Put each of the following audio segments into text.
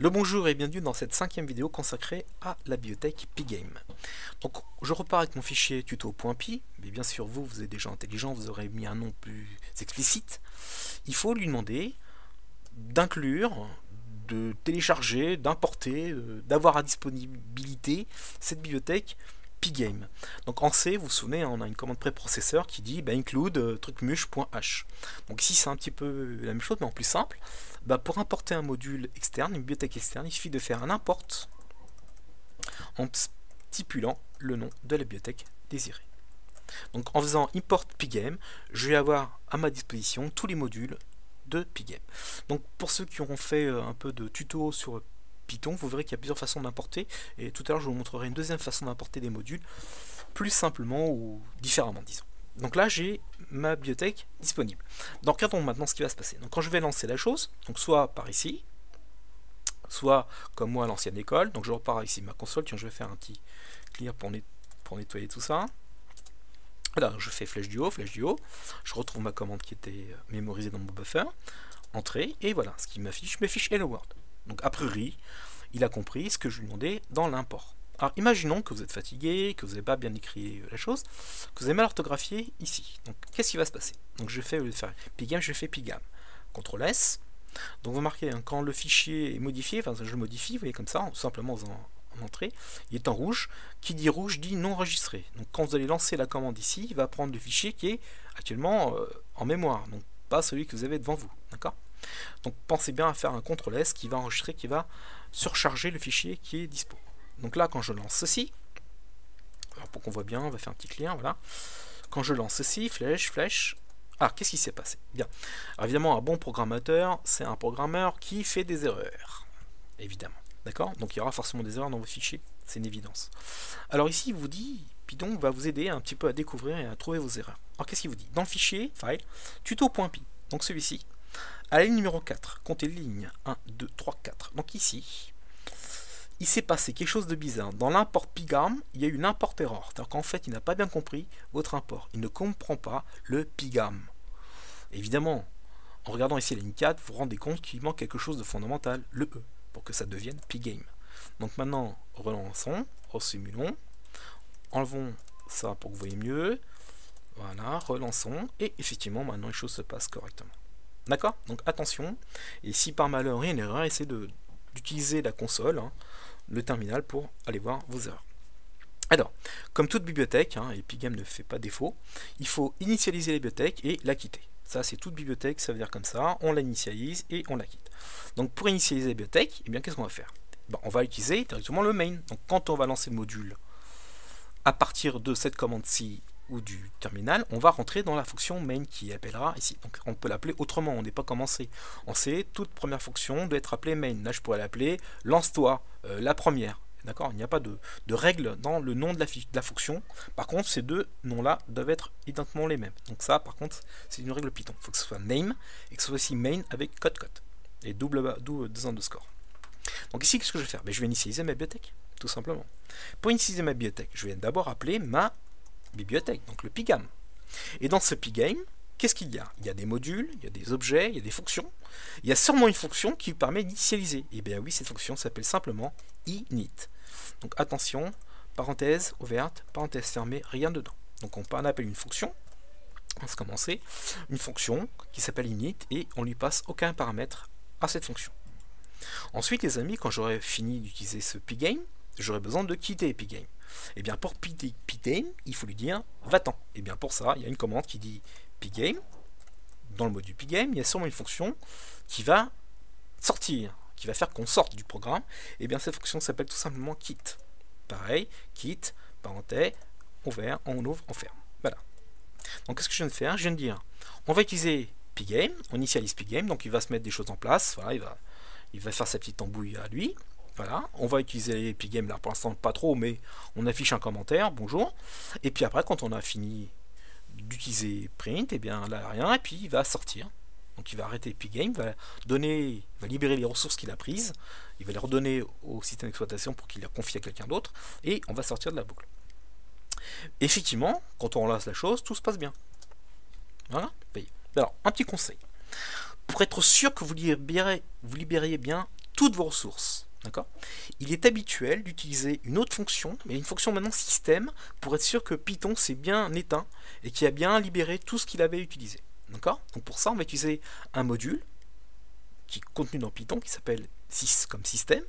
Le bonjour et bienvenue dans cette cinquième vidéo consacrée à la bibliothèque Pygame. Donc je repars avec mon fichier tuto.py, mais bien sûr vous êtes déjà intelligent, vous aurez mis un nom plus explicite. Il faut lui demander d'inclure, de télécharger, d'importer, d'avoir à disponibilité cette bibliothèque Pygame. Donc en C, vous vous souvenez, on a une commande préprocesseur qui dit include trucmuche.h. Donc ici c'est un petit peu la même chose mais en plus simple. Pour importer un module externe, une bibliothèque externe, il suffit de faire un import en stipulant le nom de la bibliothèque désirée. Donc en faisant import Pygame, je vais avoir à ma disposition tous les modules de Pygame. Donc pour ceux qui auront fait un peu de tuto sur Python, vous verrez qu'il y a plusieurs façons d'importer, et tout à l'heure je vous montrerai une deuxième façon d'importer des modules, plus simplement ou différemment disons. Donc là j'ai ma bibliothèque disponible. Donc regardons maintenant ce qui va se passer. Donc quand je vais lancer la chose, donc soit par ici, soit comme moi à l'ancienne école, donc je repars ici ma console, tiens je vais faire un petit clear pour nettoyer tout ça. Voilà, je fais flèche du haut, je retrouve ma commande qui était mémorisée dans mon buffer, entrée, et voilà, ce qui m'affiche Hello World. Donc a priori, il a compris ce que je lui demandais dans l'import. Alors imaginons que vous êtes fatigué, que vous n'avez pas bien écrit la chose, que vous avez mal orthographié ici. Donc qu'est-ce qui va se passer? Donc je fais, au lieu de faire Pygame, je fais Pygame. CTRL S. Donc vous marquez, hein, quand le fichier est modifié, enfin je le modifie, vous voyez comme ça, simplement en entrée, il est en rouge. Qui dit rouge dit non enregistré. Donc quand vous allez lancer la commande ici, il va prendre le fichier qui est actuellement en mémoire, donc pas celui que vous avez devant vous. D'accord? Donc pensez bien à faire un CTRL S qui va enregistrer, qui va surcharger le fichier qui est dispo. Donc là, quand je lance ceci, alors pour qu'on voit bien, on va faire un petit client, voilà. Quand je lance ceci, flèche, ah, qu'est-ce qui s'est passé? Bien, alors, évidemment, un bon programmateur, c'est un programmeur qui fait des erreurs, évidemment, d'accord? Donc il y aura forcément des erreurs dans vos fichiers, c'est une évidence. Alors ici, il vous dit, Python va vous aider un petit peu à découvrir et à trouver vos erreurs. Alors qu'est-ce qu'il vous dit? Dans le fichier, file, tuto.py, donc celui-ci, à la ligne numéro 4, comptez les lignes 1, 2, 3, 4. Donc ici, il s'est passé quelque chose de bizarre. Dans l'import Pygame, il y a eu une import error. C'est-à-dire qu'en fait, il n'a pas bien compris votre import. Il ne comprend pas le Pygame. Évidemment, en regardant ici la ligne 4, vous vous rendez compte qu'il manque quelque chose de fondamental, le E, pour que ça devienne Pygame. Donc maintenant, relançons, resimulons, enlevons ça pour que vous voyez mieux. Voilà, relançons, et effectivement, maintenant les choses se passent correctement. D'accord? Donc attention, et si par malheur il y a une erreur, essayez d'utiliser la console, hein, le terminal, pour aller voir vos erreurs. Alors, comme toute bibliothèque, hein, et Pygame ne fait pas défaut, il faut initialiser la bibliothèque et la quitter. Ça, c'est toute bibliothèque, ça veut dire comme ça, on l'initialise et on la quitte. Donc pour initialiser la bibliothèque, eh bien qu'est-ce qu'on va faire? On va utiliser directement le main. Donc quand on va lancer le module, à partir de cette commande-ci, ou du terminal, on va rentrer dans la fonction main qui appellera ici. Donc on peut l'appeler autrement, on n'est pas commencé. On sait, toute première fonction doit être appelée main. Là je pourrais l'appeler lance-toi, la première. D'accord? Il n'y a pas de règle dans le nom de la fonction. Par contre, ces deux noms-là doivent être identiquement les mêmes. Donc ça, par contre, c'est une règle Python. Il faut que ce soit name et que ce soit aussi main avec code et double deux underscore. Donc ici, qu'est-ce que je vais faire? Je vais initialiser ma bibliothèque, tout simplement. Pour initialiser ma bibliothèque, je vais d'abord appeler ma bibliothèque, donc le Pygame. Et dans ce Pygame, qu'est-ce qu'il y a? Il y a des modules, il y a des objets, il y a des fonctions. Il y a sûrement une fonction qui permet d'initialiser. Et bien oui, cette fonction s'appelle simplement init. Donc attention, parenthèse ouverte, parenthèse fermée, rien dedans. Donc on appelle une fonction, on va commencer, une fonction qui s'appelle init et on lui passe aucun paramètre à cette fonction. Ensuite les amis, quand j'aurai fini d'utiliser ce Pygame, j'aurai besoin de quitter Pygame. Et bien pour quitter Pygame, il faut lui dire va-t'en. Et bien pour ça, il y a une commande qui dit Pygame. Dans le module Pygame, il y a sûrement une fonction qui va sortir, qui va faire qu'on sorte du programme. Et bien cette fonction s'appelle tout simplement quitte. Pareil, quitte, parenthèse, ouvert, on ouvre, on ferme. Voilà. Donc qu'est-ce que je viens de faire? Je viens de dire, on va utiliser Pygame, on initialise Pygame, donc il va se mettre des choses en place. Voilà, il va faire sa petite embrouille à lui. Voilà, on va utiliser Pygame là pour l'instant pas trop, mais on affiche un commentaire, bonjour. Et puis après, quand on a fini d'utiliser print, et bien là rien, et puis il va sortir. Donc il va arrêter Pygame, va libérer les ressources qu'il a prises, il va les redonner au système d'exploitation pour qu'il les confie à quelqu'un d'autre, et on va sortir de la boucle. Effectivement, quand on lance la chose, tout se passe bien. Voilà, voyez. Alors, un petit conseil. Pour être sûr que vous libériez bien toutes vos ressources. D'accord? Il est habituel d'utiliser une autre fonction, mais une fonction maintenant système, pour être sûr que Python s'est bien éteint et qu'il a bien libéré tout ce qu'il avait utilisé. D'accord? Donc pour ça, on va utiliser un module qui est contenu dans Python qui s'appelle sys comme système.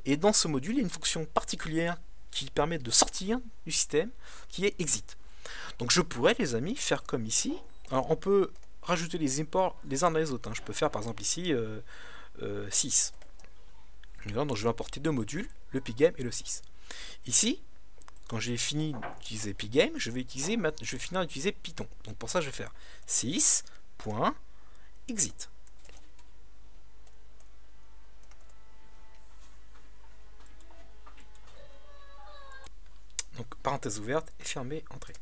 Et dans ce module, il y a une fonction particulière qui permet de sortir du système qui est exit. Donc je pourrais, les amis, faire comme ici. Alors on peut rajouter les imports les uns dans les autres. Je peux faire par exemple ici sys. Donc je vais importer deux modules, le pygame et le sys. Ici, quand j'ai fini d'utiliser pygame, je vais finir d'utiliser Python. Donc pour ça, je vais faire sys.exit. Donc parenthèse ouverte et fermée, entrée.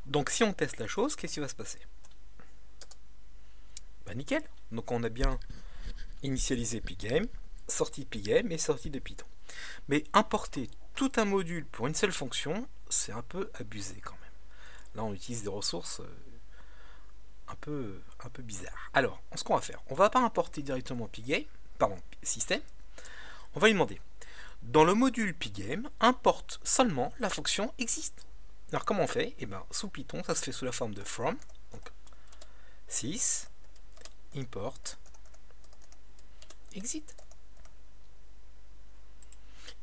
Donc si on teste la chose, qu'est-ce qui va se passer? Bah nickel. Donc on a bien initialiser pygame, sortie de pygame et sortie de Python. Mais importer tout un module pour une seule fonction, c'est un peu abusé quand même. Là, on utilise des ressources un peu bizarres. Alors, ce qu'on va faire, on va pas importer directement pygame, pardon, système. On va lui demander, dans le module pygame, importe seulement la fonction exist. Alors, comment on fait? Eh bien, sous Python, ça se fait sous la forme de from. Donc, sys import exit.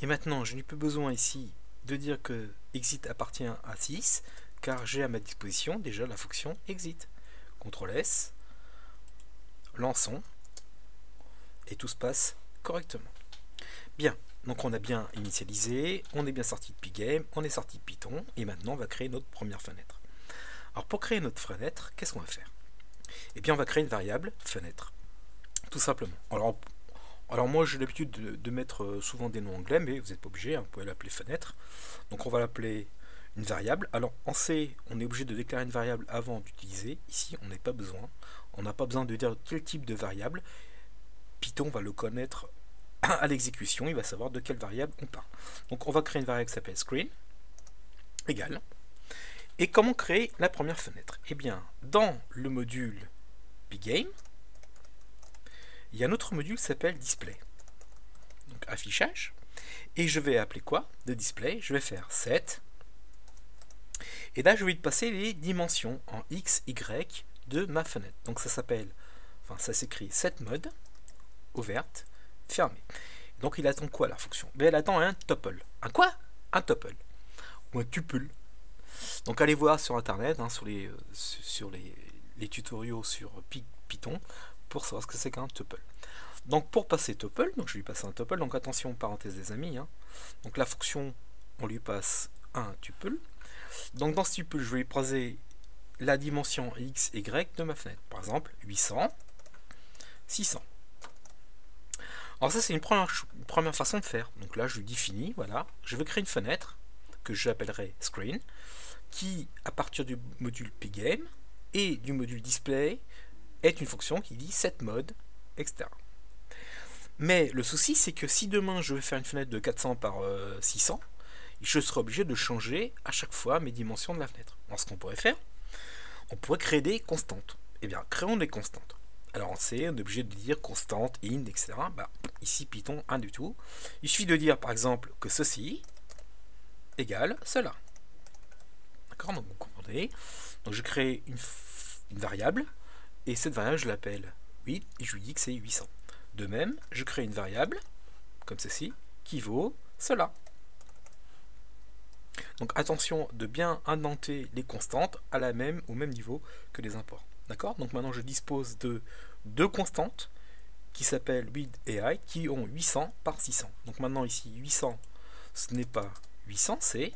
Et maintenant, je n'ai plus besoin ici de dire que exit appartient à sys, car j'ai à ma disposition déjà la fonction exit. CTRL S, lançons, et tout se passe correctement. Bien, donc on a bien initialisé, on est bien sorti de pygame, on est sorti de Python, et maintenant on va créer notre première fenêtre. Alors pour créer notre fenêtre, qu'est-ce qu'on va faire? Eh bien on va créer une variable fenêtre, tout simplement. Alors moi j'ai l'habitude de mettre souvent des noms anglais, mais vous n'êtes pas obligé, vous pouvez l'appeler fenêtre. Donc on va l'appeler une variable. Alors en C, on est obligé de déclarer une variable avant d'utiliser. Ici, on n'a pas besoin. On n'a pas besoin de dire quel type de variable. Python va le connaître à l'exécution, il va savoir de quelle variable on parle. Donc on va créer une variable qui s'appelle screen, égale. Et comment créer la première fenêtre? Eh bien, dans le module pygame, il y a un autre module qui s'appelle display. Donc affichage. Et je vais appeler quoi de display? Je vais faire set. Et là, je vais lui passer les dimensions en x, y de ma fenêtre. Donc ça s'appelle, enfin ça s'écrit setMode, ouverte, fermée. Donc il attend quoi la fonction? Ben, elle attend un tuple. Un quoi? Un tuple. Ou un tuple. Donc allez voir sur internet, sur les tutoriaux sur Python, pour savoir ce que c'est qu'un tuple. Donc pour passer tuple, donc je lui passe un tuple, donc attention parenthèse des amis, donc la fonction on lui passe un tuple, donc dans ce tuple je vais lui passer la dimension x, y de ma fenêtre, par exemple 800, 600. Alors ça c'est une première façon de faire, donc là je lui définis, voilà, je vais créer une fenêtre que j'appellerai screen, qui à partir du module pygame et du module display est une fonction qui dit setMode, etc. Mais le souci, c'est que si demain je vais faire une fenêtre de 400 par 600, je serai obligé de changer à chaque fois mes dimensions de la fenêtre. Alors ce qu'on pourrait faire, on pourrait créer des constantes. Eh bien, créons des constantes. Alors on sait, on est obligé de dire constante, int, etc. Bah, ici, Python, rien du tout. Il suffit de dire, par exemple, que ceci égale cela. D'accord? Donc vous comprenez. Donc je crée une variable, et cette variable, je l'appelle 8, et je lui dis que c'est 800. De même, je crée une variable, comme ceci, qui vaut cela. Donc attention de bien indenter les constantes au même niveau que les imports. D'accord? Donc maintenant je dispose de deux constantes qui s'appellent width et height, qui ont 800 par 600. Donc maintenant ici 800, ce n'est pas 800, c'est...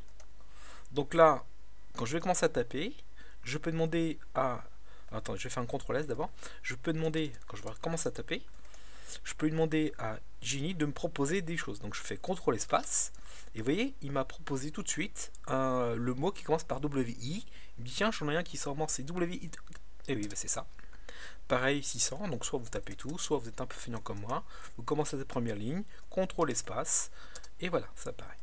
Donc là, quand je vais commencer à taper, je peux demander à... Attends, je vais faire un CTRL S d'abord. Je peux demander, quand je vais commencer à taper, je peux lui demander à Genie de me proposer des choses. Donc je fais CTRL espace, et vous voyez, il m'a proposé tout de suite le mot qui commence par WI. Il me dit tiens, j'en ai un qui commence c'est WI. Et oui, bah c'est ça. Pareil 600, donc soit vous tapez tout, soit vous êtes un peu feignant comme moi, vous commencez cette première ligne, CTRL espace, et voilà, ça apparaît.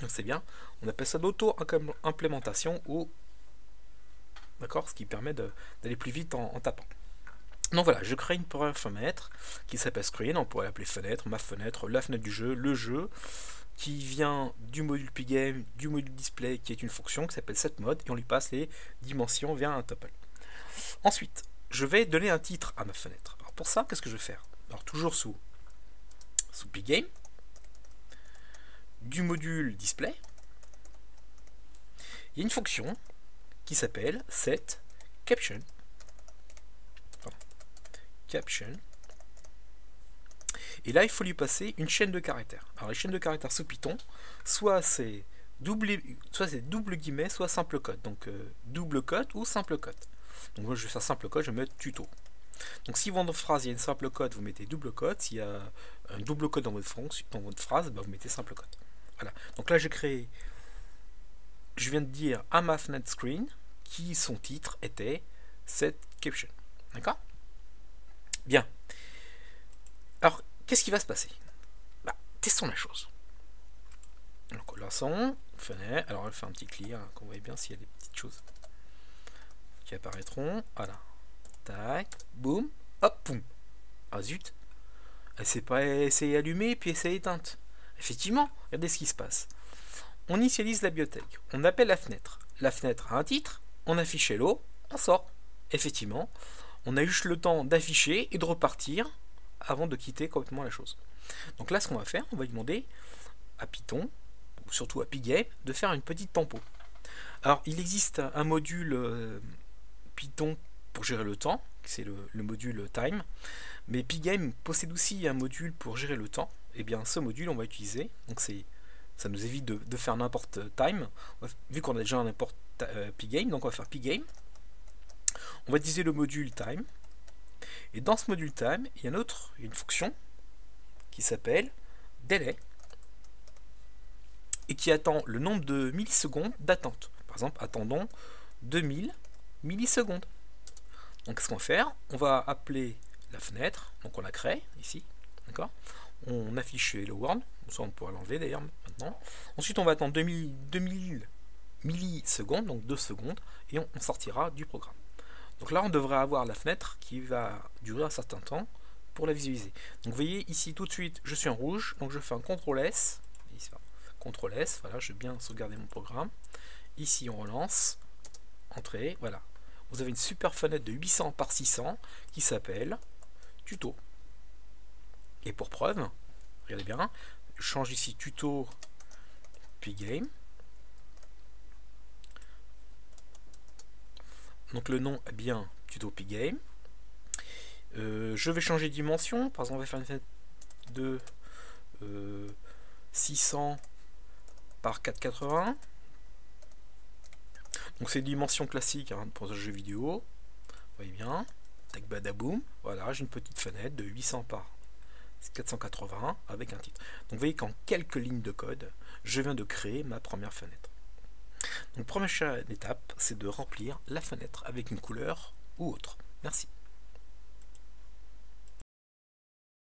Donc c'est bien, on appelle ça l'auto-implémentation ou d'accord, ce qui permet d'aller plus vite en tapant. Donc voilà, je crée une première fenêtre qui s'appelle screen, on pourrait l'appeler fenêtre, ma fenêtre, la fenêtre du jeu, le jeu, qui vient du module pgame, du module display, qui est une fonction qui s'appelle setMode, et on lui passe les dimensions via un tuple. Ensuite, je vais donner un titre à ma fenêtre. Alors pour ça, qu'est-ce que je vais faire? Alors toujours sous pgame, du module display, il y a une fonction qui s'appelle setCaption. Et là, il faut lui passer une chaîne de caractères. Alors, les chaînes de caractères sous Python, soit c'est double guillemets, soit simple code. Donc, double code ou simple code. Donc, moi, je vais faire simple code, je vais mettre tuto. Donc, si dans votre phrase, il y a une simple code, vous mettez double code. S'il y a un double code dans votre phrase, bah, vous mettez simple code. Voilà. Donc là, je viens de dire à ma fenêtre screen qui son titre était setCaption. D'accord? Bien. Alors, qu'est-ce qui va se passer? Bah, testons la chose. Donc, lançons, fenêtre. Alors, on va faire un petit clear, qu'on voit bien s'il y a des petites choses qui apparaîtront. Voilà. Tac, boum, hop, boum. Ah zut. Elle s'est allumée, puis elle s'est éteinte. Effectivement, regardez ce qui se passe. On initialise la bibliothèque. On appelle la fenêtre. La fenêtre a un titre. On affiche hello. On sort. Effectivement, on a juste le temps d'afficher et de repartir avant de quitter complètement la chose. Donc là, ce qu'on va faire, on va demander à Python, ou surtout à pgame, de faire une petite tempo. Alors, il existe un module Python pour gérer le temps, c'est le module time, mais pgame possède aussi un module pour gérer le temps. Et bien, ce module, on va utiliser, donc ça nous évite de faire n'importe time, vu qu'on a déjà un import pgame, donc on va faire pgame. On va utiliser le module time. Et dans ce module time, il y a une fonction qui s'appelle delay et qui attend le nombre de millisecondes d'attente. Par exemple, attendons 2000 millisecondes. Donc, qu'est-ce qu'on va faire? On va appeler la fenêtre, donc on la crée ici, d'accord? On affiche hello world, ça on pourra l'enlever d'ailleurs maintenant. Ensuite, on va attendre 2000 millisecondes, donc 2 secondes, et on sortira du programme. Donc là, on devrait avoir la fenêtre qui va durer un certain temps pour la visualiser. Donc vous voyez ici tout de suite, je suis en rouge, donc je fais un CTRL S. CTRL S, voilà, je vais bien sauvegarder mon programme. Ici, on relance, entrée, voilà. Vous avez une super fenêtre de 800 par 600 qui s'appelle tuto. Et pour preuve, regardez bien, je change ici tuto pgame. Donc le nom est bien tuto pgame. Je vais changer de dimension. Par exemple, on va faire une fenêtre de 600 par 480. Donc c'est une dimension classique hein, pour ce jeu vidéo. Vous voyez bien. Tac badaboum. Voilà, j'ai une petite fenêtre de 800 par 480 avec un titre. Donc vous voyez qu'en quelques lignes de code, je viens de créer ma première fenêtre. Donc première étape, c'est de remplir la fenêtre avec une couleur ou autre. Merci.